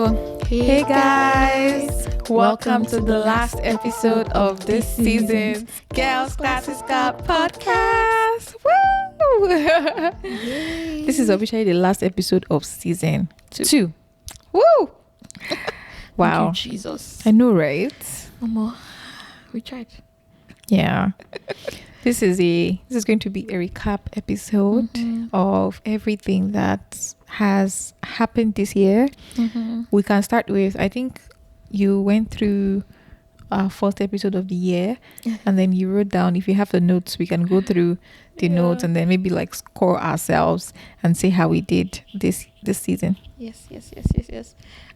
Hey guys, welcome to the last episode of this season's Girls Classes Cup podcast. Woo! This is officially the last episode of season 2. Woo! Wow. Thank you, Jesus. I know, right? We tried. Yeah. This is going to be a recap episode of everything that has happened this year. We can start with, I think you went through our first episode of the year and then you wrote down, if you have the notes, we can go through the notes and then maybe like score ourselves and see how we did this season. Yes.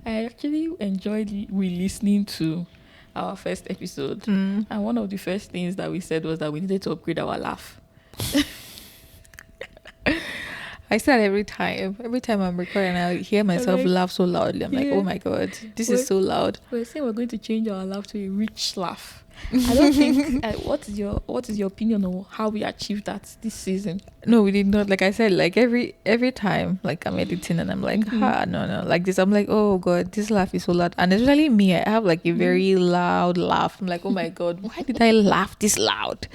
I actually enjoyed re-listening to our first episode, and one of the first things that we said was that we needed to upgrade our laugh. I said every time I'm recording, I hear myself laugh so loudly. I'm like, oh my god, this is so loud. We're saying we're going to change our laugh to a rich laugh. I don't think. What is your opinion on how we achieved that this season? No, we did not. Like I said, like every time, like I'm editing and I'm like, no, like this. I'm like, oh god, this laugh is so loud. And especially me, I have like a very loud laugh. I'm like, oh my god, why did I laugh this loud?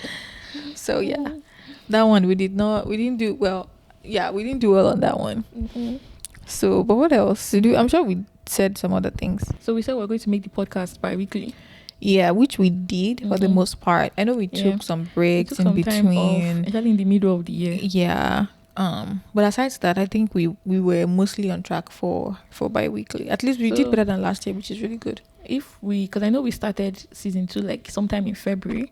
So yeah, that one we didn't do well. Yeah, we didn't do well on that one. So, but what else to do? I'm sure we said some other things. So we said we're going to make the podcast bi-weekly. Yeah, which we did for the most part. I know we took some breaks in between, especially in the middle of the year. Yeah. But aside that, I think we were mostly on track for bi-weekly. At least we did better than last year, which is really good. Because I know we started season 2 like sometime in February.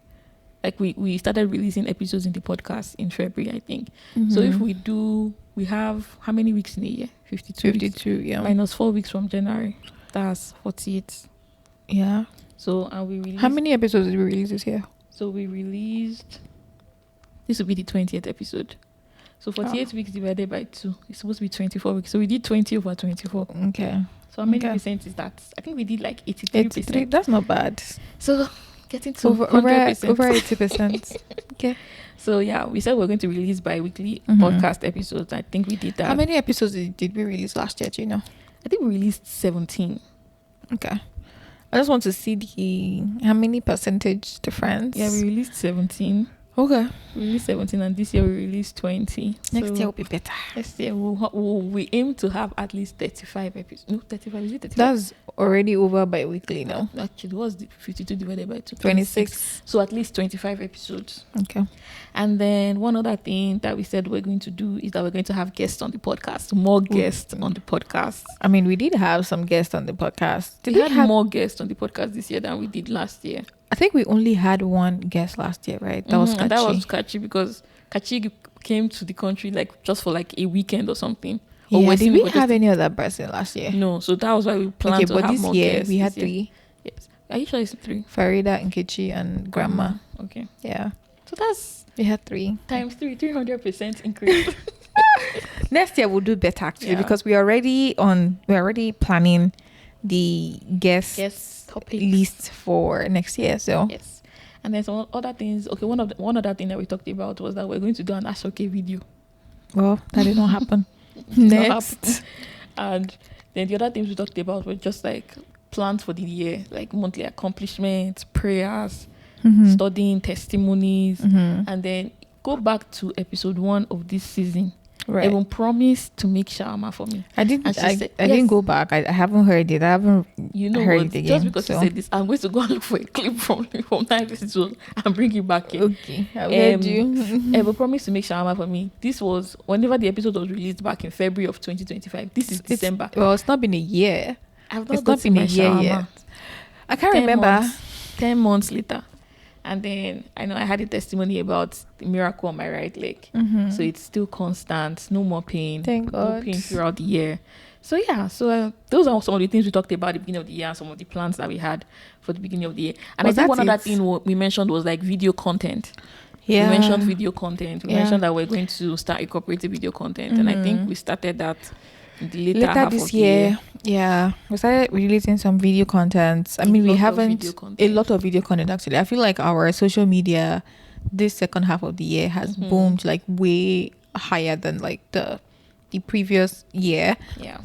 Like we started releasing episodes in the podcast in February, I think. So if we have how many weeks in a year? 52 yeah. Minus 4 weeks from January. That's 48. Yeah. So and we released, how many episodes did we release this year? So we released, this will be the 20th episode. So 48 weeks divided by 2. It's supposed to be 24 weeks. So we did 20 over 24. Okay. So how many percent is that? I think we did like 83%. That's not bad. So getting to over 80%. Okay. So yeah, we said we're going to release bi-weekly podcast episodes. I think we did that. How many episodes did we release last year? Do you know? I think we released 17. Okay. I just want to see how many percentage difference. Yeah, we released 17. Okay. We released 17 and this year we released 20. Next year will be better. Next year we aim to have at least 35 episodes. No, 35. Is it 35? That's already over bi-weekly now. Actually, what's the 52 divided by 2? 26. So at least 25 episodes. Okay. And then one other thing that we said we're going to do is that we're going to have guests on the podcast. More guests on the podcast. I mean, we did have some guests on the podcast. We had more guests on the podcast this year than we did last year. I think we only had one guest last year, right? That was Kachi. And that was Kachi because Kachi came to the country like just for like a weekend or something. Yeah, did we have any other person last year? No, so that was why we planned to have more guests. But this year we had 3. Yes. Are you sure it's 3? Farida, Nkechi, and Grandma. Okay. Yeah. So we had 3. Times 3, 300% increase. Next year we'll do better actually because we're already planning the guest topic list for next year. So yes. And then some other things. Okay, one other thing that we talked about was that we're going to do an Ashoke video. Well, that did not happen. Next. And then the other things we talked about were just like plans for the year, like monthly accomplishments, prayers, studying, testimonies, and then go back to episode 1 of this season. Right. Ebun promised to make shawarma for me. I didn't go back. I haven't heard it. I haven't heard it again. Just because you said this, I'm going to go and look for a clip from that episode and bring it back in. Okay. I've heard you. Ebun promised to make shawarma for me. This was whenever the episode was released back in February of 2025. This is December. It's not been a year. It's not been a year yet. I can't remember. 10 months later. And then I know I had a testimony about the miracle on my right leg. So it's still constant, no more pain. Thank God. No pain throughout the year. So yeah, those are some of the things we talked about at the beginning of the year and some of the plans that we had for the beginning of the year. And I think one other thing we mentioned was like video content. Yeah. We mentioned video content. We mentioned that we're going to start incorporating video content. And I think we started that later half this of the year. Yeah, we started releasing some video content. I mean, we haven't a lot of video content actually. I feel like our social media this second half of the year has boomed like way higher than like the previous year. Yeah.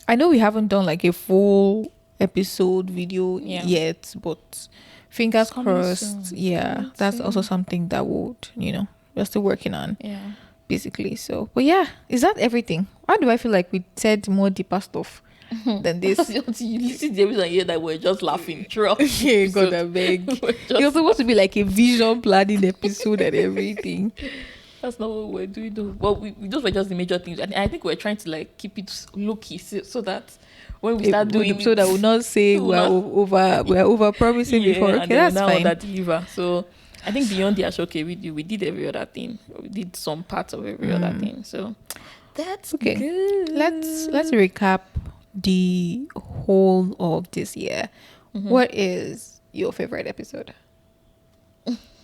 I know we haven't done like a full episode video yet, but fingers crossed. Soon. Yeah, that's also something that would, we're still working on. Yeah. Basically. So, but yeah, is that everything? Why do I feel like we said more deeper stuff than this? You listen to the episode and hear that we're just laughing throughout. Yeah, God, I beg. It was supposed to be like a vision planning episode and everything. That's not what we're doing though. Well, those were just the major things. And I think we're trying to like keep it low key so that when we start doing so that we'll not say we're over promising before. Okay, that's fine. That deliver. So I think beyond the actual video, we did every other thing. We did some parts of every other thing. So that's okay. Good. Let's recap the whole of this year. What is your favorite episode?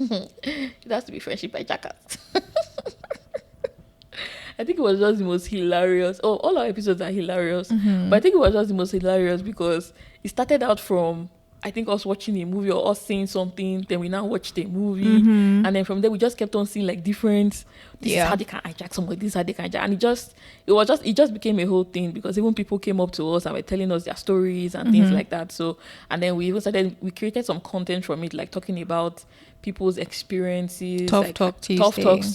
It has to be Friendship by Jackass. I think it was just the most hilarious. Oh, all our episodes are hilarious. But I think it was just the most hilarious because it started out from, I think, us watching a movie or us saying something. Then we now watched a movie. And then from there, we just kept on seeing like different, this is how they can hijack somebody, this is how they can hijack. And it just became a whole thing because even people came up to us and were telling us their stories and things like that. So, and then we created some content from it, like talking about people's experiences. Tough Talks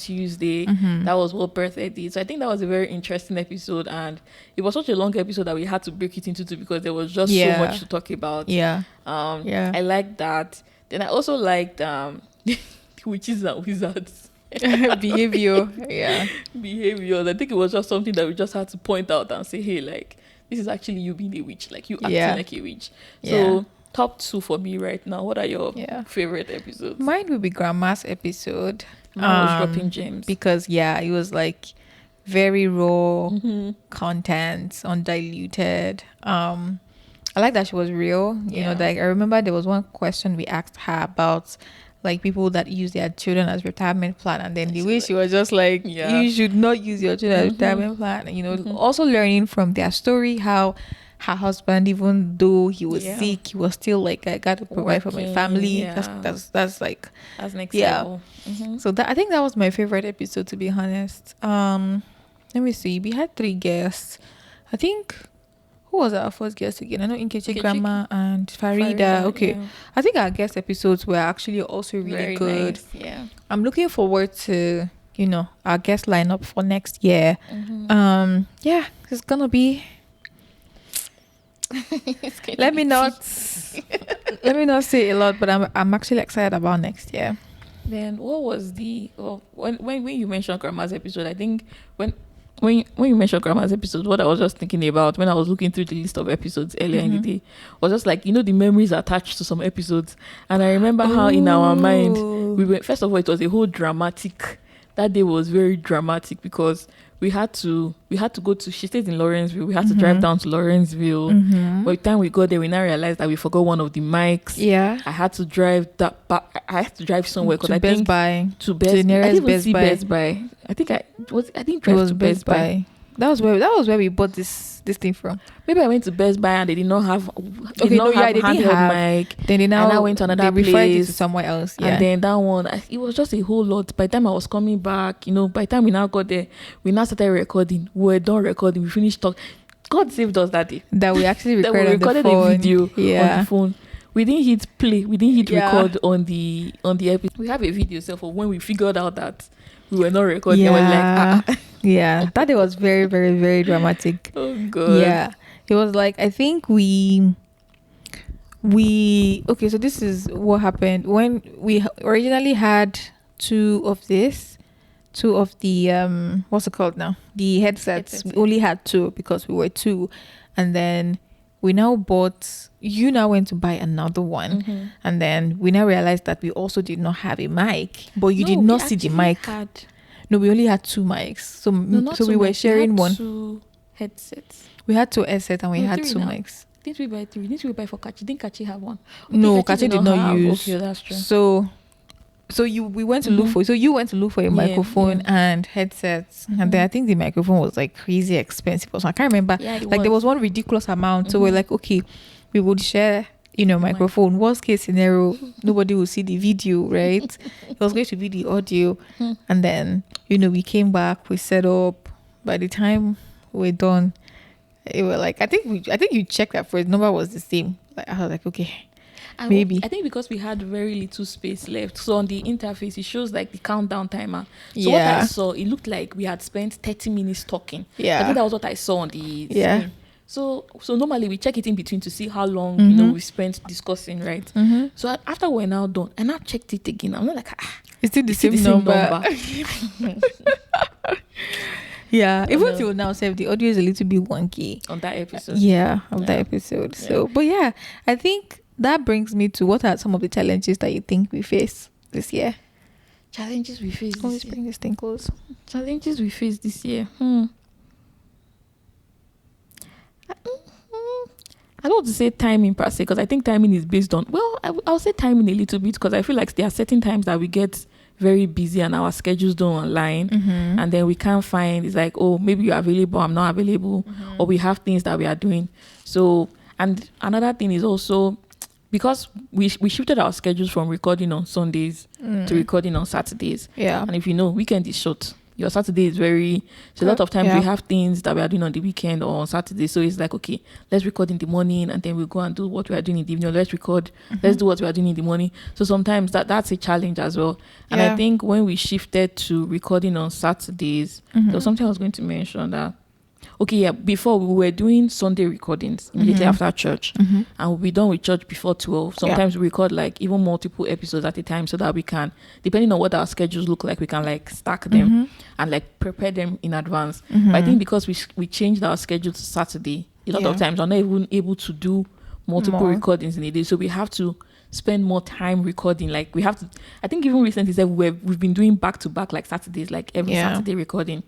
Tuesday. That was what birthday did. So I think that was a very interesting episode, and it was such a long episode that we had to break it into two because there was just so much to talk about. I liked that. Then I also liked witches and wizards. Behaviors. I think it was just something that we just had to point out and say, hey, like, this is actually you being a witch, like you acting like a witch. So top 2 for me right now. What are your favorite episodes? Mine would be Grandma's episode. Mine was dropping gems because it was like very raw content, undiluted. I like that she was real. You know, like I remember there was one question we asked her about like people that use their children as retirement plan, and then the way she was just like, you should not use your children as retirement plan. And, you know, also learning from their story how her husband, even though he was sick, he was still like, I got to provide for my family. That's next level. So I think that was my favorite episode, to be honest. Let me see. We had 3 guests. I think, who was our first guest again? I know Nkechi Grandma and Farida. Okay. Yeah. I think our guest episodes were actually also really very good. Nice. Yeah. I'm looking forward to, you know, our guest lineup for next year. It's gonna be let me not say a lot, but I'm actually excited about next year. Then what was when you mentioned Grandma's episode, I think when you mentioned Grandma's episode, what I was just thinking about when I was looking through the list of episodes earlier in the day was just like, you know, the memories attached to some episodes. And I remember how in our mind we went, first of all, it was a whole dramatic, that day was very dramatic because we had to go to, she stays in Lawrenceville, we had to drive down to Lawrenceville. By the time we got there, we now realized that we forgot one of the mics. I had to drive that back. I had to drive somewhere because I think to the nearest Best Buy. I didn't drive to Best Buy. That was where we bought this thing from. Maybe I went to Best Buy and they did not have they didn't have mic. Then and I went to another place. Referred it to somewhere else. And then that one, it was just a whole lot. By the time I was coming back, you know, by the time we now got there, we now started recording. We were done recording. We finished talking. God saved us that day. That we actually recorded a video on the phone. We didn't hit play. We didn't hit record on the episode. We have a video so for when we figured out that we were not recording. I was like, that day was very, very, very dramatic. Oh God. Yeah. It was like, I think we okay, so this is what happened when we originally had two of the what's it called now, the headsets. We only had 2 because we were 2, and then we now you now went to buy another one, and then we now realized that we also did not have a mic, but you did not see the mic. No, we only had 2 mics, so we were sharing one. 2 headsets. We had 2 headsets and we had 2 mics. Didn't we buy 3? Didn't we buy for Kachi? Didn't Kachi have one? No, Kachi did not use. Okay, that's true. So we went to look for. So you went to look for a microphone and headsets, and then I think the microphone was like crazy expensive. So I can't remember. There was one ridiculous amount. So we're like, okay, we would share, you know, microphone. Worst case scenario, nobody will see the video, right? It was going to be the audio, and then, you know, we came back, we set up. By the time we're done, it was like I think you checked that for the number was the same. Like I was like, okay. Maybe I think because we had very little space left, so on the interface it shows like the countdown timer. So what I saw, it looked like we had spent 30 minutes talking. I think that was what I saw on the screen. So normally we check it in between to see how long we spent discussing, right? So after we're now done, and I checked it again. I'm not like, it's still the same number. Yeah, even till now, the audio is a little bit wonky on that episode. Yeah, that episode. So, but yeah, I think that brings me to what are some of the challenges that you think we face this year? Challenges we face. Always bring this thing close. Challenges we face this year. I don't want to say timing per se, because I think timing is based on, I'll say timing a little bit, because I feel like there are certain times that we get very busy and our schedules don't align, and then we can't find, it's like, oh, maybe you're available, I'm not available, or we have things that we are doing. So, and another thing is also, because we shifted our schedules from recording on Sundays to recording on Saturdays. Yeah. And if you know, weekend is short. Your Saturday is very, so a lot of times we have things that we are doing on the weekend or on Saturday. So it's like, okay, let's record in the morning and then we'll go and do what we are doing in the evening. Or let's record, let's do what we are doing in the morning. So sometimes that's a challenge as well. And I think when we shifted to recording on Saturdays, there was something I was going to mention that, okay, yeah, before we were doing Sunday recordings immediately after church, and we'll be done with church before 12. Sometimes we record like even multiple episodes at a time so that we can, depending on what our schedules look like, we can like stack them and like prepare them in advance. But I think because we changed our schedule to Saturday, a lot of times we're not even able to do multiple recordings in a day. So we have to spend more time recording. Like we have to, I think even recently said we've been doing back to back like Saturdays, like every Saturday recording.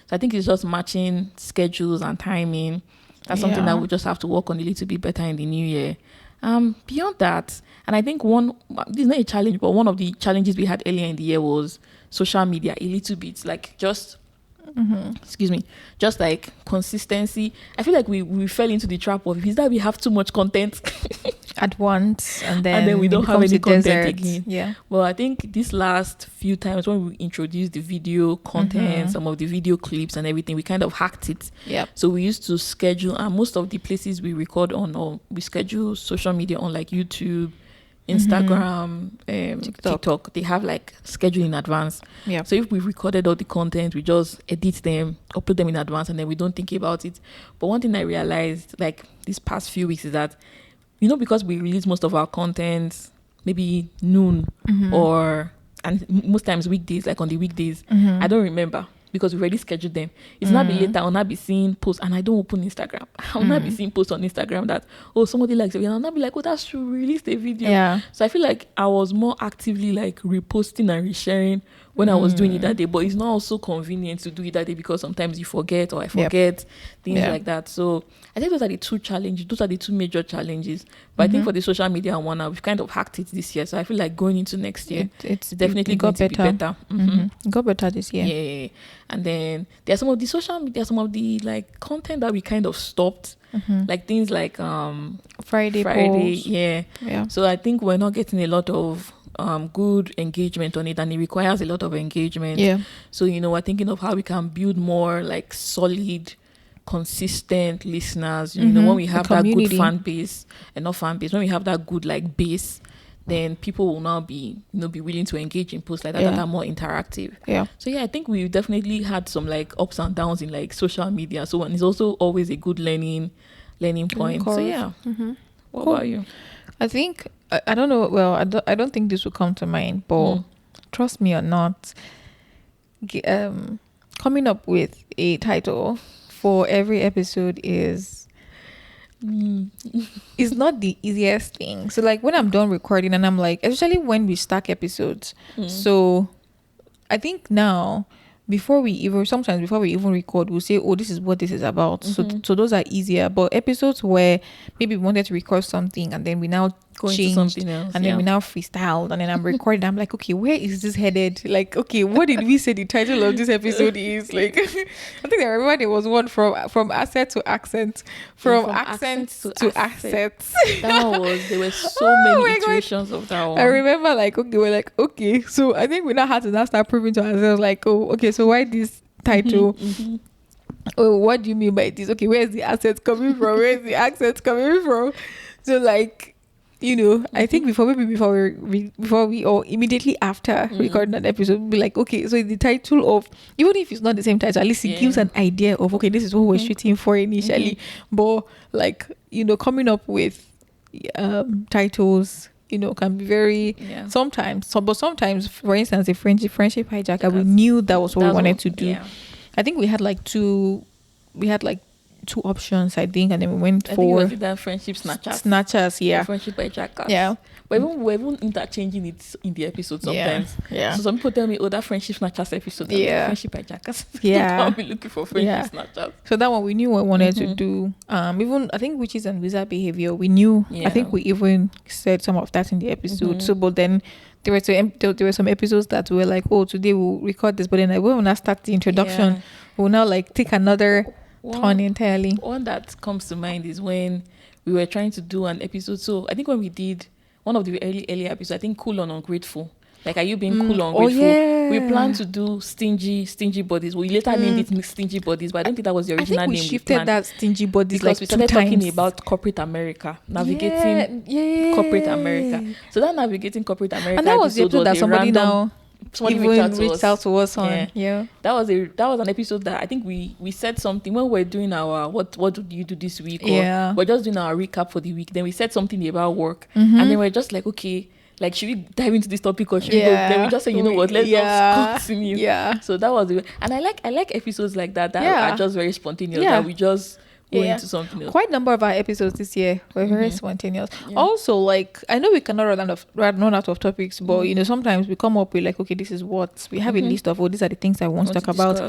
So I think it's just matching schedules and timing. That's something that we just have to work on a little bit better in the new year. Beyond that, and I think this is not a challenge, but one of the challenges we had earlier in the year was social media a little bit, like just just like consistency. I feel like we fell into the trap of, is that we have too much content at once and then we don't have any content again. Yeah. Well, I think this last few times when we introduced the video content, some of the video clips and everything, we kind of hacked it. Yeah. So we used to schedule, and most of the places we record on, or we schedule social media on, like YouTube, Instagram, TikTok, they have like schedule in advance. Yeah. So if we've recorded all the content, we just edit them, upload them in advance, and then we don't think about it. But one thing I realized like these past few weeks is that, because we release most of our content maybe noon and most times weekdays, like on the weekdays, I don't remember, because we already scheduled them. It's not be later, I'll not be seeing posts, and I don't open Instagram. I'll not be seeing posts on Instagram that, oh, somebody likes it, and I'll not be like, oh, that's true, we released a video. Yeah. So I feel like I was more actively like reposting and resharing when I was doing it that day, but it's not also convenient to do it that day, because sometimes you forget, or I forget, things like that. So I think those are the two major challenges. But I think for the social media one, now we've kind of hacked it this year. So I feel like going into next year, it's definitely going to be better. It got better this year. Yeah. And then there's some of the social media, some of the like content that we kind of stopped, like things like Friday polls. Yeah. So I think we're not getting a lot of good engagement on it, and it requires a lot of engagement. Yeah. So we're thinking of how we can build more like solid, consistent listeners. When we have that good fan base, and not fan base, when we have that good like base, then people will now be be willing to engage in posts like that that are more interactive. Yeah. So I think we definitely had some like ups and downs in like social media. So it's also always a good learning point. So yeah. What about you? I think I don't know. Well, I don't think this will come to mind, but trust me or not, coming up with a title for every episode is not the easiest thing. So like when I'm done recording and I'm like, especially when we stack episodes. So I think now, before we even record, we'll say, oh, this is what this is about. So those are easier. But episodes where maybe we wanted to record something and then we now changed something else, and then we now freestyled, and then I'm recording, I'm like, okay, where is this headed? Like, okay, what did we say the title of this episode is? Like, I think I remember there was one from asset to accent, from accent to assets. There were so many iterations of that one. I remember we're like, okay, so I think we now had to start proving to ourselves like, oh, okay, so why this title? oh, what do you mean by this? Okay, where's the accent coming from? Where's the accent coming from? So like, I think before we or immediately after recording that episode, we'll be like, okay, so the title of, even if it's not the same title, at least it gives an idea of, okay, this is what we're shooting for initially. But like, coming up with titles, can be very sometimes. But sometimes, for instance, a friendship hijacker, we knew that was what we wanted to do. Yeah. I think we had like two options, I think, and then we went for think it was that friendship snatchers. Yeah. Friendship hijackers. Yeah. But we're even interchanging it in the episode sometimes. Yeah. So some people tell me, oh, that friendship snatchers episode. Friendship hijackers. Yeah. I'll be looking for friendship snatchers. So that one we knew what we wanted to do. Even I think witches and wizard behavior, we knew. I think we even said some of that in the episode. So, but then there were some episodes that were like, oh, today we'll record this, but then when we now start the introduction, we'll now like take another turn entirely. One that comes to mind is when we were trying to do an episode. So I think when we did one of the early episodes, I think cool on ungrateful. Like, are you being cool or ungrateful? Yeah. We planned to do stingy bodies. We later named it stingy bodies, but I don't think that was the original name. We shifted that stingy bodies because like we started 2 times. talking about corporate America, navigating corporate America. So that navigating corporate America, and that was the episode that somebody reached out to us on. Yeah. That was an episode that I think we said something when we're doing our what did you do this week? Or we're just doing our recap for the week. Then we said something about work, and then we're just like, okay, like, should we dive into this topic or should we go? Then we just say, you know what, let's just continue. Yeah. So that was and I like episodes like that are just very spontaneous. That we just go into something else. Quite a number of our episodes this year were very spontaneous. Also, like, I know we cannot run out of topics, but sometimes we come up with like, okay, this is what we have a list of. These are the things I want to talk about.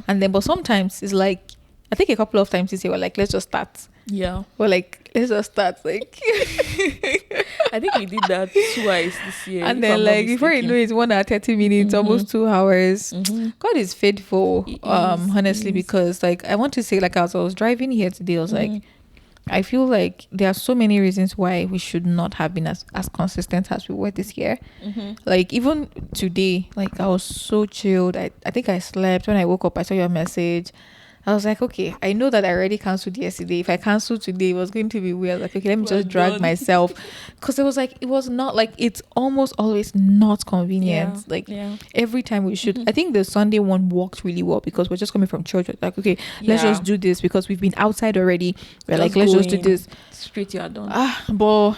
And then, but sometimes it's like, I think a couple of times this year we're like, let's just start. Yeah. We're like, let's just start. Like, I think we did that twice this year. And then, like, before you know it, 1 hour 30 minutes, almost 2 hours. God is faithful. Honestly, because like I want to say, like, as I was driving here today, I was like, I feel like there are so many reasons why we should not have been as consistent as we were this year. Like, even today, like, I was so chilled. I think I slept. When I woke up, I saw your message. I was like, okay, I know that I already cancelled yesterday. If I cancelled today, it was going to be weird. Like, okay, let me just drag myself. Because it was not like, it's almost always not convenient. Every time we should. I think the Sunday one worked really well because we're just coming from church. We're like, okay, let's just do this because we've been outside already. We're just like, let's just do this. Straight you are done. But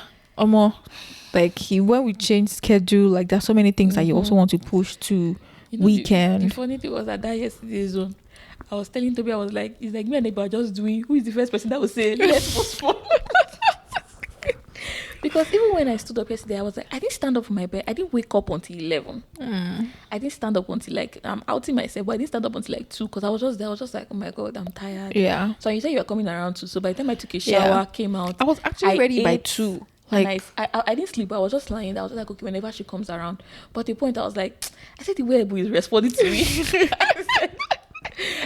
like, when we change schedule, like, there's so many things that you also want to push to weekend. The funny thing was that yesterday's zone, I was telling Toby, I was like, it's like me and Ebba are just doing, who is the first person that would say, let's postpone? Because even when I stood up yesterday, I was like, I didn't stand up from my bed. I didn't wake up until 11. I didn't stand up until like, I'm outing myself, but I didn't stand up until like 2 because I was just there. I was just like, oh my God, I'm tired. Yeah. So you said you were coming around 2. So by the time I took a shower, came out. I was actually ready by 2. Like, and I didn't sleep, but I was just lying there. I was like, okay, whenever she comes around. But at the point, I was like, I said the way Ebu is responding to me.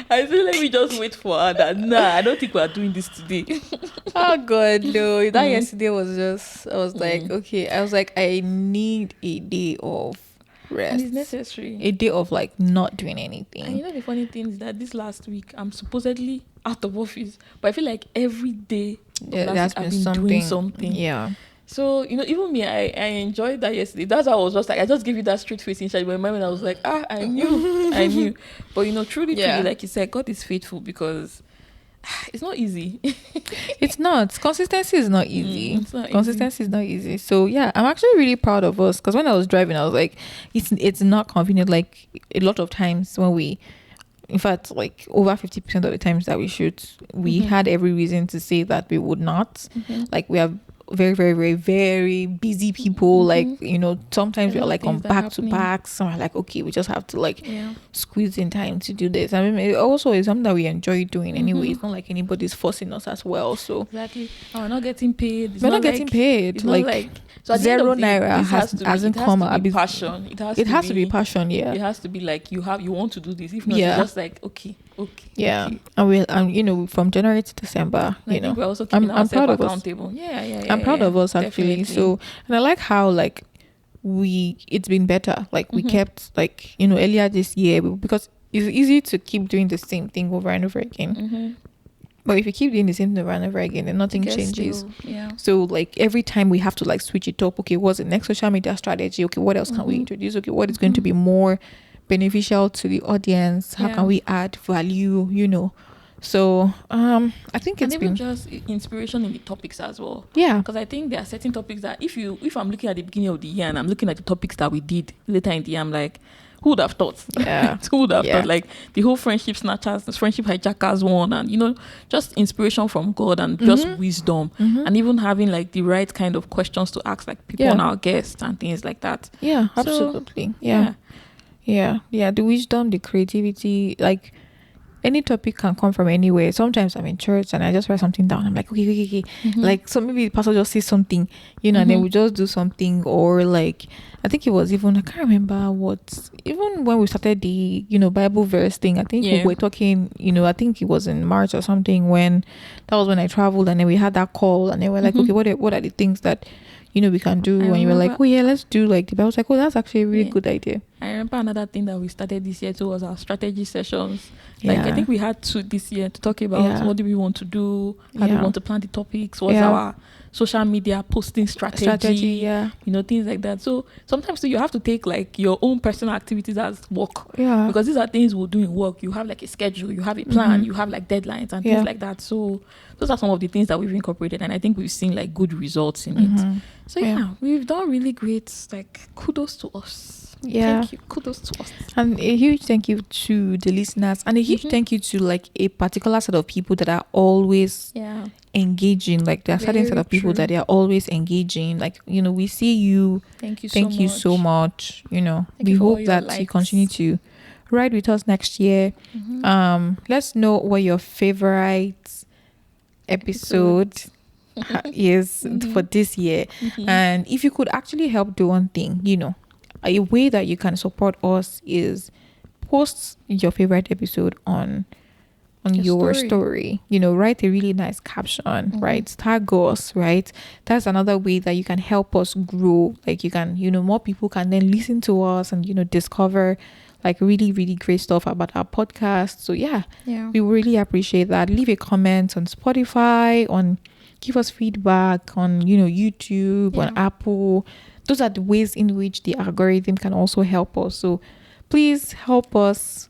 I said, let me just wait for her. I don't think we are doing this today. Oh God, no. That yesterday was just, I was like, okay. I was like, I need a day of rest. And it's necessary. A day of like not doing anything. And you know the funny thing is that this last week, I'm supposedly out of office. But I feel like every day I've been doing something. Yeah. So, even me, I enjoyed that yesterday. That's how I was just like, I just gave you that straight face in charge. But in my mind, I was like, I knew. But, truly, like you said, God is faithful because it's not easy. It's not. Consistency is not easy. Consistency is not easy. So, yeah, I'm actually really proud of us because when I was driving, I was like, it's not convenient. Like, a lot of times when we, in fact, like over 50% of the times that we shoot, we had every reason to say that we would not. Like, we have very, very, very, very busy people. Like, sometimes we're like on back to back. So we're like, okay, we just have to like squeeze in time to do this. I mean, it also is something that we enjoy doing anyway. It's not like anybody's forcing us as well. So exactly. We're not getting paid. We're not getting paid. Like so 0 naira hasn't come out. Passion. It has to be passion. Yeah. It has to be like you want to do this. If not, you're just like okay. Yeah. And from January to December, we're also keeping I'm proud of accountable. us. Yeah. I'm proud of us actually. Definitely. So, and I like how like it's been better. Like we kept like earlier this year because it's easy to keep doing the same thing over and over again. But if you keep doing the same thing over and over again, then nothing changes. So like every time we have to like switch it up. Okay, what's the next social media strategy? Okay, what else can we introduce? Okay, what is going to be more beneficial to the audience? How can we add value? So I think it's even just inspiration in the topics as well. Yeah, because I think there are certain topics that if I'm looking at the beginning of the year and I'm looking at the topics that we did later in the year, I'm like, who would have thought? Yeah. Who would have thought? Like the whole friendship snatchers, friendship hijackers one, and just inspiration from God and just wisdom, and even having like the right kind of questions to ask like people on our guests and things like that. Yeah, absolutely. So, yeah. The wisdom, the creativity, like any topic can come from anywhere. Sometimes I'm in church and I just write something down. I'm like, okay. Like, so maybe the pastor just says something, and then we just do something. Or like, I think it was even, I can't remember what, even when we started the, Bible verse thing, I think we were talking, I think it was in March or something, that was when I traveled, and then we had that call, and then we're like, okay, what are the things that, we can do? And you were like, oh yeah, let's do like the Bible. I was like, oh, that's actually a really good idea. I remember another thing that we started this year too was our strategy sessions. Like I think we had 2 this year to talk about what do we want to do, how do we want to plan the topics, what's our social media posting strategy, things like that. So sometimes you have to take like your own personal activities as work, because these are things we'll do in work. You have like a schedule, you have a plan, you have like deadlines and things like that. So those are some of the things that we've incorporated, and I think we've seen like good results in it. So we've done really great. Like kudos to us. Thank you. Kudos to us. And a huge thank you to the listeners, and a huge thank you to like a particular set of people that are always engaging. Like there are certain set of people that they are always engaging. Like, we see you. Thank you so much. We hope that you continue to ride with us next year. Let's know what your favorite episode is for this year. And if you could actually help do one thing, a way that you can support us is post your favorite episode on your story. Write a really nice caption, right? Tag us, right? That's another way that you can help us grow. Like you can, more people can then listen to us and, discover like really, really great stuff about our podcast. So we really appreciate that. Leave a comment on Spotify, give us feedback on, YouTube, on Apple. Those are the ways in which the algorithm can also help us. So please help us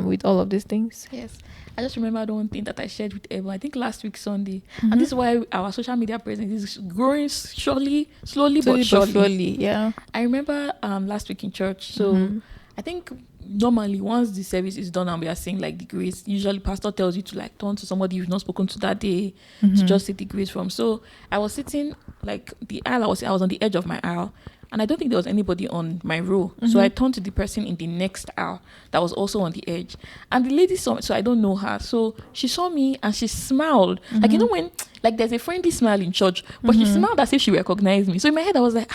with all of these things. Yes. I just remembered one thing that I shared with Ebun, I think last week Sunday. And this is why our social media presence is growing slowly but surely. Yeah. I remember last week in church. So I think normally once the service is done and we are saying like the grace, usually pastor tells you to like turn to somebody you've not spoken to that day to just say the grace from. So I was sitting like the aisle, I was on the edge of my aisle, and I don't think there was anybody on my row. So I turned to the person in the next aisle that was also on the edge, and the lady saw me, so I don't know her, so she saw me and she smiled like, when like there's a friendly smile in church, but she smiled as if she recognized me. So in my head I was like,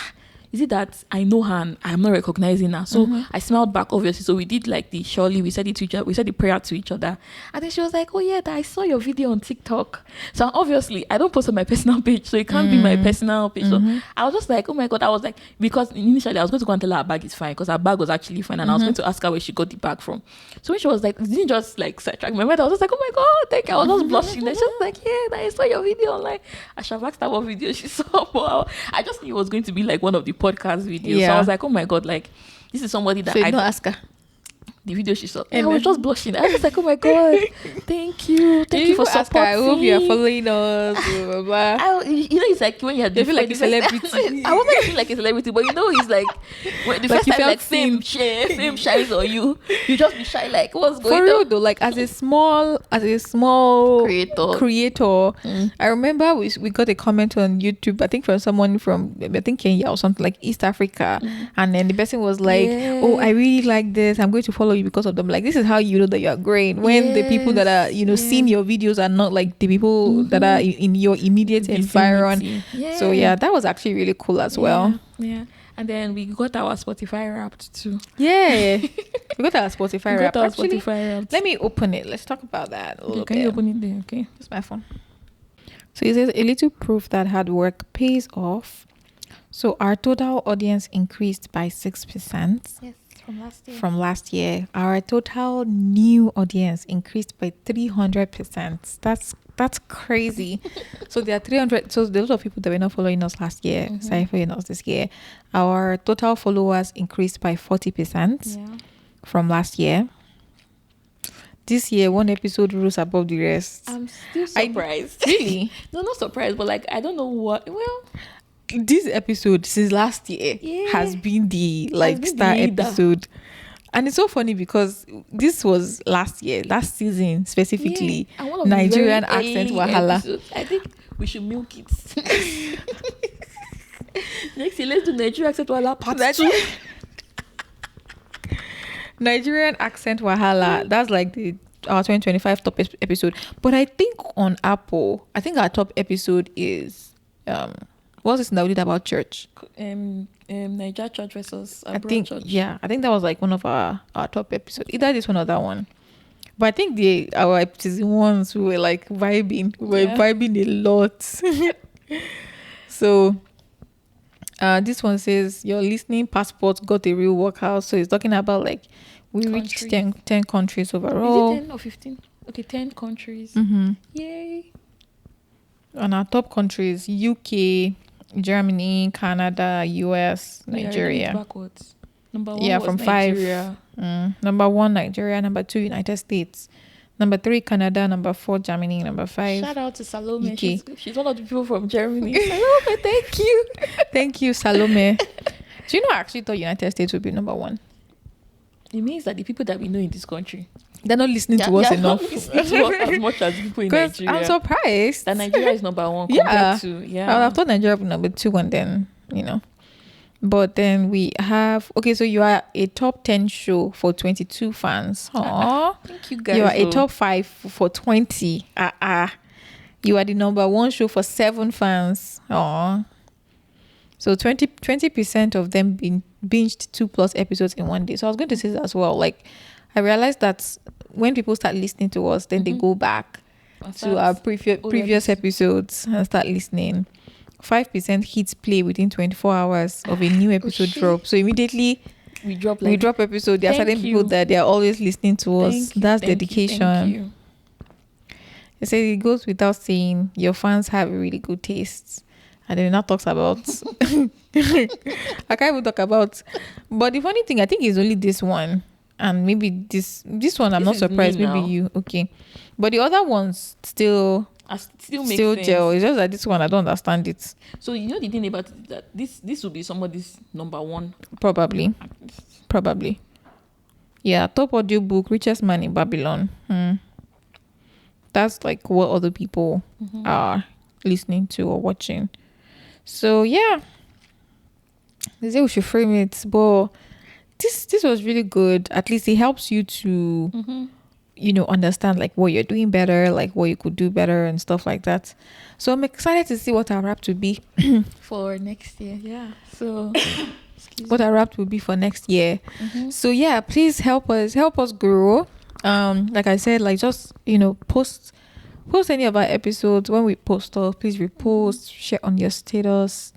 is it that I know her and I'm not recognizing her? So I smiled back, obviously. So we did like the surely, we said it to each other, we said the prayer to each other. And then she was like, oh yeah, I saw your video on TikTok. So obviously I don't post on my personal page, so it can't be my personal page. So I was just like, oh my God, I was like, because initially I was going to go and tell her her bag is fine, because her bag was actually fine. And I was going to ask her where she got the bag from. So when she was like, didn't just like sidetrack my mind, I was just like, oh my God, thank you. I was just blushing. And she was like, yeah, I saw your video online. I should have asked her what video she saw. But I just knew it was going to be like one of the podcast videos. So I was like, oh my God, like this is somebody that I don't ask her the video she saw. I was just blushing. I was like, oh my God, thank you for supporting. I hope you are following us. It's like when you feel like a celebrity. I wasn't feeling like a celebrity, but it's like when the first time like fame shines on you, you just be shy like, what's going on? For real though, like as a small creator, I remember we got a comment on YouTube, I think from someone from Kenya or something, like East Africa, and then the person was like, oh, I really like this, I'm going to follow you because of them. Like this is how you know that you are growing, when the people that are seeing your videos are not like the people that are in your immediate environment. So that was actually really cool as well. And then we got our Spotify Wrapped too. Yeah, we got our Spotify Wrapped. Wrapped. Let me open it. Let's talk about that a little bit. Can you open it there? Okay, it's my phone. So it says a little proof that hard work pays off. So our total audience increased by 6%. Yes. From last year. Our total new audience increased by 300%. That's crazy. So there are 300. So there's a lot of people that were not following us last year, started following us this year. Our total followers increased by 40% from last year. This year, one episode rose above the rest. I'm still surprised. Really? No, not surprised, but like I don't know what. Well, this episode since last year has been the star episode. And it's so funny because this was last season specifically. Nigerian accent wahala. Episodes. I think we should milk it. Next year, let's do Nigerian accent wahala part 2. Nigerian accent wahala. That's like our 2025 top episode. But I think on Apple, I think our top episode is what's this that we did about church? Niger church versus abroad church. Yeah, I think that was like one of our top episodes. Either this one or that one. But I think our season ones we were like vibing. We were vibing a lot. So this one says your listening passport got a real workout. So it's talking about like we reached 10 countries overall. Is it 10 or 15? Okay, 10 countries. Yay. And our top countries: UK, Germany, Canada, US, Nigeria. Backwards. Number 1 was from Nigeria. 5. Number 1 Nigeria, number 2 United States, number 3 Canada, number 4 Germany, number 5 Shout out to Salome. UK. She's one of the people from Germany. Salome, thank you. Thank you, Salome. Do you know I actually thought United States would be number 1? It means that the people that we know in this country, they're not listening to us enough. Not listening to us as much as people in Nigeria. I'm surprised that Nigeria is number 1 compared to I would have thought Nigeria would be number 2 and then but then we have so you are a top 10 show for 22 fans. Aww. Thank you guys. You are a top 5 for 20. You are the number 1 show for 7 fans. Aww. So 20% of them binged 2+ episodes in one day. So I was going to say that as well. Like I realized that when people start listening to us, then they go back to our previous episodes and start listening. 5% hits play within 24 hours of a new episode drop. So immediately we drop episode. There are certain people that they are always listening to us. That's dedication. Thank you. They say it goes without saying your fans have really good tastes. And then now talks about I can't even talk about, but the funny thing I think is only this one and maybe this one I'm not surprised. Maybe you but the other ones still gel. It's just that this one I don't understand it. So you know the thing about it, that this will be somebody's number 1 probably. Yeah, top audiobook, richest man in Babylon. That's like what other people are listening to or watching. So yeah, they say we should frame it, but this was really good. At least it helps you to understand like what you're doing better, like what you could do better and stuff like that. So I'm excited to see what our wrap will be for next year. Yeah, so what our wrap will be for next year. So yeah, please help us grow. Like I said, like just post any of our episodes. When we post stuff, please repost, share on your status,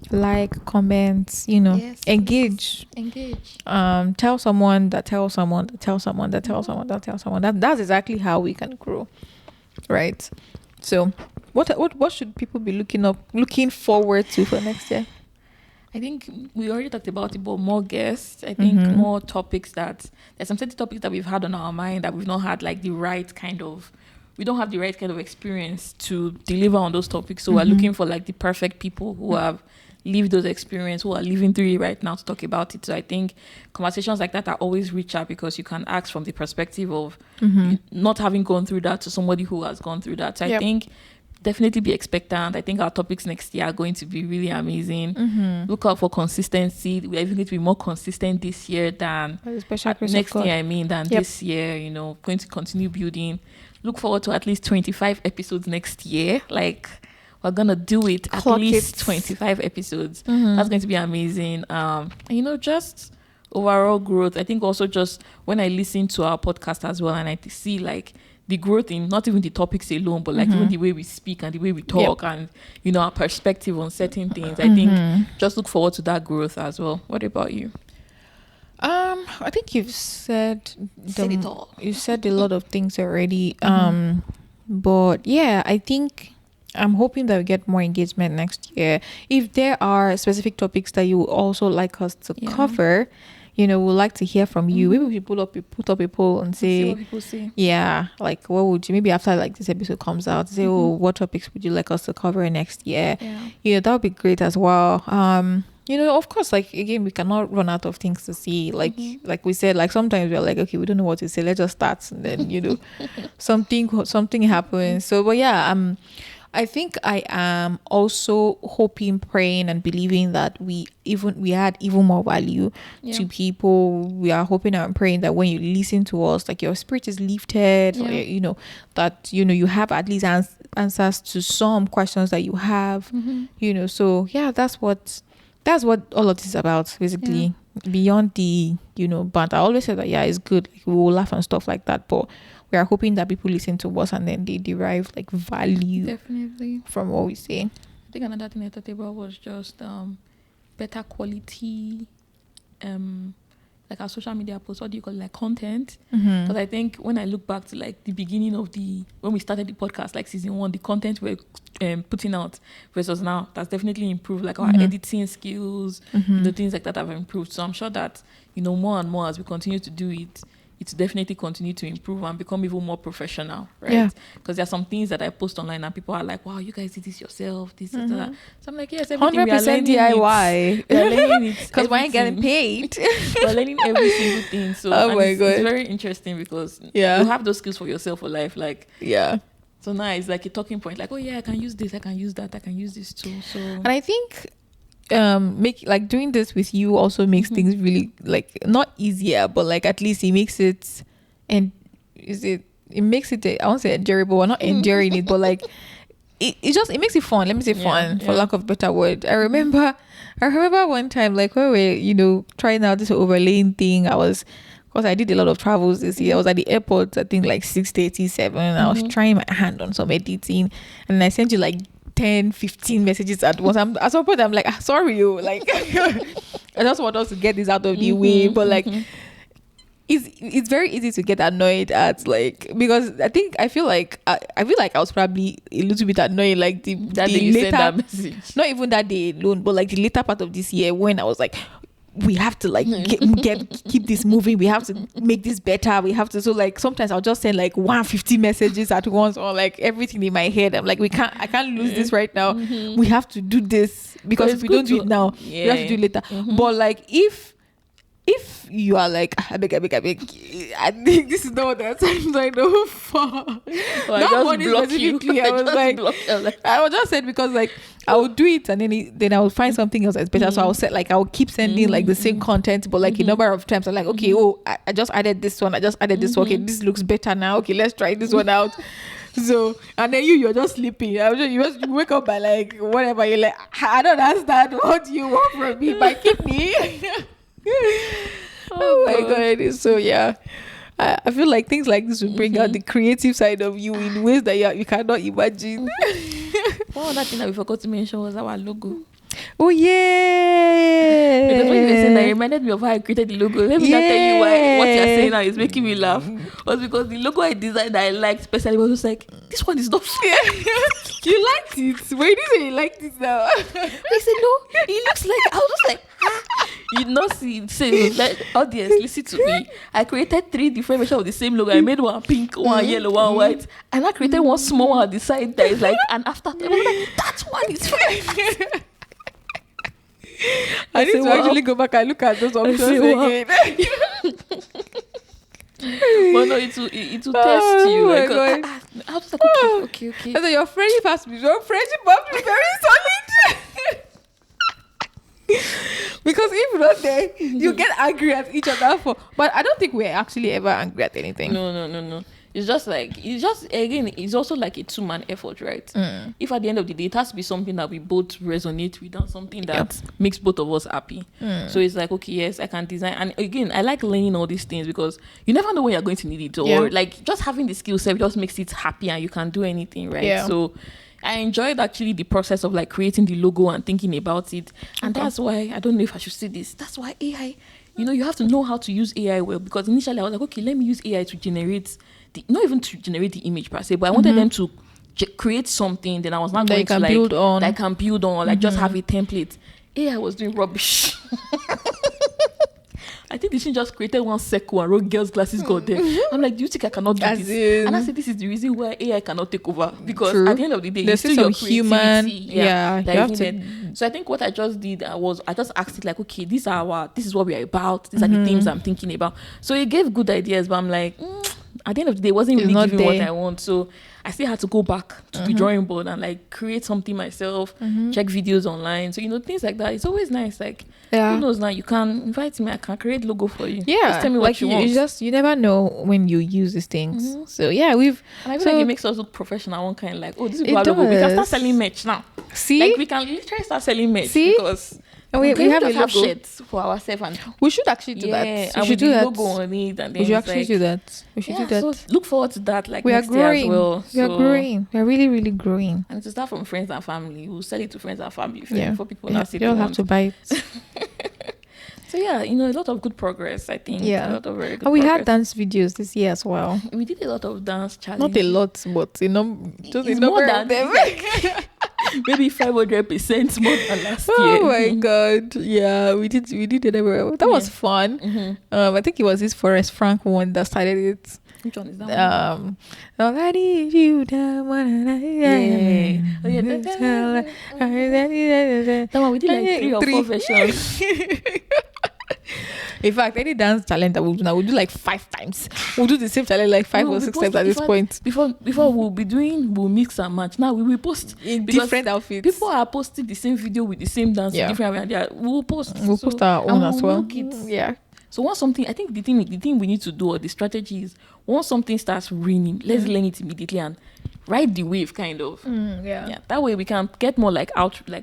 like, comment, yes, engage. Tell someone that tells someone that tells someone that tells someone that tells someone. That's exactly how we can grow, right? So what should people be looking forward to for next year? I think we already talked about it, but more guests. I think more topics there's some certain topics that we've had on our mind that we've not had like we don't have the right kind of experience to deliver on those topics. So we're looking for like the perfect people who have lived those experiences, who are living through it right now to talk about it. So I think conversations like that are always richer because you can ask from the perspective of not having gone through that to somebody who has gone through that. So I think definitely be expectant. I think our topics next year are going to be really amazing. Look out for consistency. We're even going to be more consistent this year than next year. This year, going to continue building. Look forward to at least 25 episodes next year. Like we're gonna do it at least 25 episodes. That's going to be amazing. Just overall growth. I think also just when I listen to our podcast as well and I see like the growth in not even the topics alone, but like even the way we speak and the way we talk and our perspective on certain things. I think just look forward to that growth as well. What about you? I think you've said it all. You said a lot of things already. But yeah, I think I'm hoping that we get more engagement next year. If there are specific topics that you would also like us to cover, we'd like to hear from you. Maybe we put up a poll and say, see what people say. Yeah, like what would you, maybe after like this episode comes out, say, what topics would you like us to cover next year? Yeah, that would be great as well. Of course, like again, we cannot run out of things to see. Like we said, like sometimes we're like, okay, we don't know what to say. Let's just start, and then something happens. So, but yeah, I think I am also hoping, praying, and believing that we add even more value to people. We are hoping and praying that when you listen to us, like your spirit is lifted, or, that you have at least answers to some questions that you have. So yeah, that's what all of this is about, basically. Beyond the but I always say that it's good, like, we will laugh and stuff like that, but we are hoping that people listen to us and then they derive like value definitely from what we say. I think another thing I thought about was just better quality like our social media posts, what do you call it, like content? Because I think when I look back to like the beginning of when we started the podcast, like season 1, the content we're putting out versus now, that's definitely improved. Like our editing skills, things like that have improved. So I'm sure that more and more as we continue to do it, it's definitely continue to improve and become even more professional, right? Because there are some things that I post online and people are like, wow, you guys did this yourself, this, that. So I'm like, yes, everything 100% we are learning DIY. We are learning it. Because we ain't getting paid. We're learning every single thing. So it's very interesting because you have those skills for yourself for life. Like, so now it's like a talking point. Like, oh yeah, I can use this, I can use that, I can use this too. So, and I think doing this with you also makes things really, like, not easier, but like at least it makes it, and it makes it I won't say endurable, or not enduring it, but like it makes it fun. Let me say fun, for lack of a better word. I remember one time, like, when we were trying out this overlaying thing, because I did a lot of travels this year. I was at the airport, I think like 6:37, and I was trying my hand on some editing, and I sent you like 10-15 messages at once. At some point I'm like, sorry, like I just want us to get this out of the way, but like it's very easy to get annoyed at, like, because I feel like I was probably a little bit annoyed, like the later, send that message. Not even that day alone, but like the later part of this year, when I was like, we have to like keep this moving, we have to make this better, we have to. So like sometimes I'll just send like 150 messages at once, or like everything in my head. I'm like, I can't lose this right now. We have to do this, because if we don't do it now, we have to do it later. But like if you are like, I beg, I think this is not what the times I know for. Not one specifically. I was like, I was just said, because like I would do it and then I would find something else that's better. So I will keep sending like the same content, but like a number of times I'm like, okay, I just added this one, this one. Okay, this looks better now. Okay, let's try this one out. So, and then you're just sleeping. You wake up by like whatever. You're like, I don't understand what you want from me, my kidney. Oh my god. So yeah, I feel like things like this will bring out the creative side of you in ways that you cannot imagine. One other thing that we forgot to mention was our logo. Oh yeah, because when you were saying that, it reminded me of how I created the logo. Let me not tell you why what you're saying now is making me laugh. Was because the logo I designed that I liked especially was just like, this one is not fair. You liked it? Wait, you say you liked it now? I said no, it looks like, I was just like, you not see it. Say, like, audience, listen to me. I created 3 different versions of the same logo. I made one pink, one yellow, one white, and I created one small one at the side that is like an after. And I'm like, that one is fine. I need to actually go back and look at those options again. But no, it will test you. Like, I was like, okay. So your friendship has to be very solid. Because if not, then you get angry at each other but I don't think we're actually ever angry at anything. No. It's also like a 2-man effort, right? If at the end of the day it has to be something that we both resonate with and something that makes both of us happy. So it's like, okay, yes, I can design. And again, I like learning all these things because you never know when you're going to need it, or like just having the skill set just makes it happy and you can do anything, right? So I enjoyed actually the process of like creating the logo and thinking about it. And that's why, I don't know if I should say this, that's why AI you have to know how to use AI well, because initially I was like, okay, let me use AI to generate not even to generate the image per se, but I wanted them to create something. Then I was not going to like build on. that I can build on, like just have a template. AI was doing rubbish. I think the thing just created one circle and wrote girls' glasses got there. I'm like, do you think I cannot do this? And I said, this is the reason why AI cannot take over. Because at the end of the day, there's still your creativity. So I think what I just did was I just asked it like, okay, this is what we are about. These are the things I'm thinking about. So it gave good ideas, but I'm like, at the end of the day, it wasn't really giving what I want. So I still had to go back to the drawing board and like create something myself, check videos online. So, things like that. It's always nice. Like, who knows now, you can invite me, I can create logo for you. Yeah. Just tell me what you want. You never know when you use these things. So yeah, and I feel like it makes us look professional. One kind like, this is logo. We can start selling merch now. See? Like we can literally start selling merch. See? Because and we have a logo. Shirts for ourselves, and we should actually do that. We should do that. Logo on it, and then we should actually do that. We should do that. So look forward to that. Like we are next year as well. We are growing. We are really, really growing. And to start from friends and family, we'll sell it to friends and family before people now say they don't have to buy it. So yeah, a lot of good progress, I think. Yeah. A lot of very good and we progress. had dance videos this year as well. We did a lot of dance challenges. Not a lot, but just more than them. Maybe 500% more than last year. Oh my god. Yeah, we did it everywhere. That was fun. I think it was this Forest Frank one that started it. Which one is that one? I need you down one. That one we did like 3 or 4 versions. In fact, any dance talent that we'll do now, we'll do like 5 times. We'll do the same talent like 5 or 6 times at this point. Before we'll mix and match. Now we will post in different outfits. People are posting the same video with the same dance in different way. We'll post. We'll post our own as well. Yeah. So once something, I think the thing we need to do, or the strategy is, once something starts raining, let's learn it immediately and ride the wave, kind of. Yeah. That way we can get more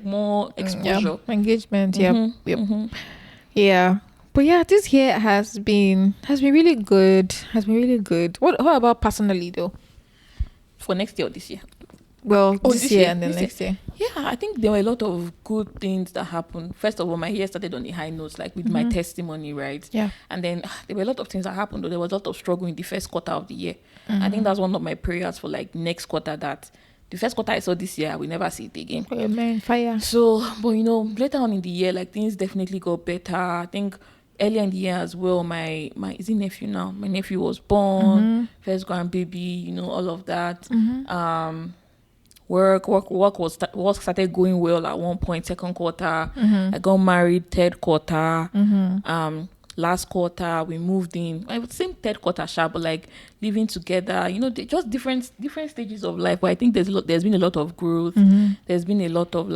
more exposure, engagement. Yeah. But yeah, this year has been really good. What about personally though? For next year or this year? Well, this year and then next year. Yeah, I think there were a lot of good things that happened. First of all, my year started on the high notes, like with my testimony, right? Yeah. And then there were a lot of things that happened, though. There was a lot of struggle in the first quarter of the year. I think that's one of my prayers for like next quarter, that the first quarter I saw this year, I will never see it again. Amen. Fire. So, but later on in the year, like things definitely got better. I think earlier in the year as well, my is he nephew now? My nephew was born, first grandbaby, all of that. Work started going well at one point, second quarter. I got married third quarter. Last quarter we moved in. I would say third quarter sharp, but like living together, just different stages of life. But I think there's been a lot of growth. There's been a lot of